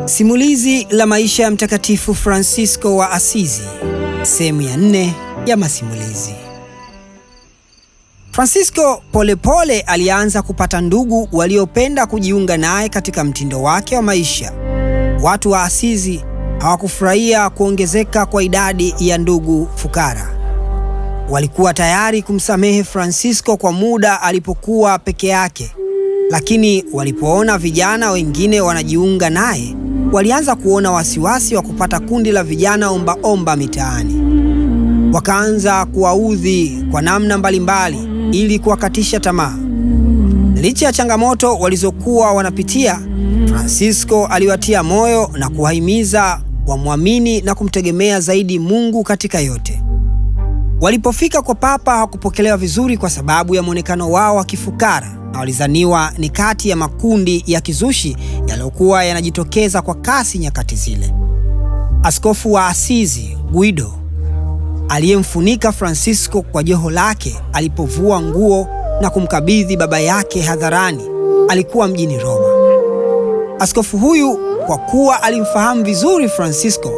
Simulizi la maisha ya Mtakatifu Fransisko wa Asizi, sehemu ya 4 ya masimulizi. Fransisko polepole alianza kupata ndugu waliopenda kujiunga naye katika mtindo wake wa maisha. Watu wa Asizi hawakufurahia kuongezeka kwa idadi ya ndugu fukara. Walikuwa tayari kumsamehe Fransisko kwa muda alipokuwa peke yake, lakini walipoona vijana wengine wanajiunga naye, walianza kuona wasiwasi wa kupata kundi la vijana omba mitaani. Wakaanza kuwaudhi kwa namna mbalimbali ili kuwakatisha tamaa. Licha ya changamoto walizokuwa wanapitia, Fransisko aliwatia moyo na kuwahimiza wamwamini na kumtegemea zaidi Mungu katika yote. Walipofika kwa Papa hawakupokelewa vizuri kwa sababu ya muonekano wao wa kifukara, na walizaniwa ni kati ya makundi ya kizushi yaliyokuwa yanajitokeza kwa kasi nyakati zile. Askofu wa Asizi, Guido, aliyemfunika Fransisko kwa joho lake alipovua nguo na kumkabidhi baba yake hadharani, alikuwa mjini Roma. Askofu huyu, kwa kuwa alimfahamu vizuri Fransisko,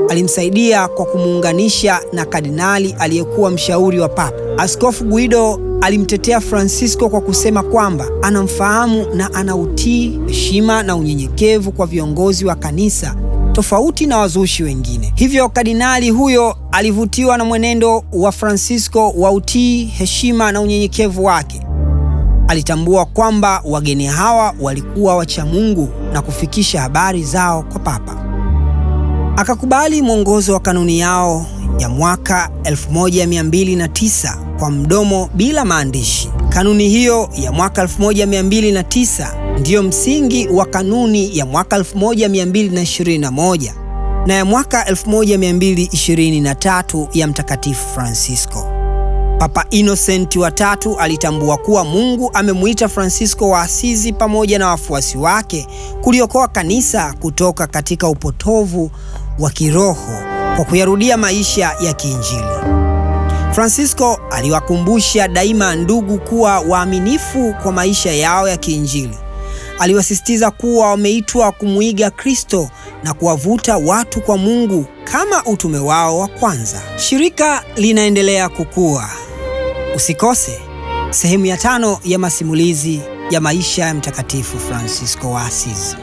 alimsaidia kwa kumuunganisha na kardinali aliyekuwa mshauri wa Papa. Askofu Guido alimtetea Fransisko kwa kusema kwamba anamfahamu na anautii, heshima na unyenyekevu kwa viongozi wa kanisa, tofauti na wazushi wengine. Hivyo kardinali huyo alivutiwa na mwenendo wa Fransisko wa utii, heshima na unyenyekevu wake. Alitambua kwamba wageni hawa walikuwa wacha Mungu na kufikisha habari zao kwa Papa. Akakubali mwongozo wa kanuni yao ya mwaka 1209 kwa mdomo bila maandishi. Kanuni hiyo ya mwaka 1209 ndiyo msingi wa kanuni ya mwaka 1221 na ya mwaka 1223 ya Mtakatifu Fransisko. Papa Innocent wa III alitambua kuwa Mungu amemuita Fransisko wa Asizi pamoja na wafuasi wake kuliokoa kanisa kutoka katika upotovu wa kiroho kwa kuyarudia maisha ya kiinjili. Fransisko aliwakumbusha daima ndugu kuwa waaminifu kwa maisha yao ya kiinjili. Aliwasisitiza kuwa wameitwa kumuiga Kristo na kuwavuta watu kwa Mungu kama utume wao wa kwanza. Shirika linaendelea kukua. Usikose sehemu ya 5 ya masimulizi ya maisha ya Mtakatifu Fransisko wa Asizi.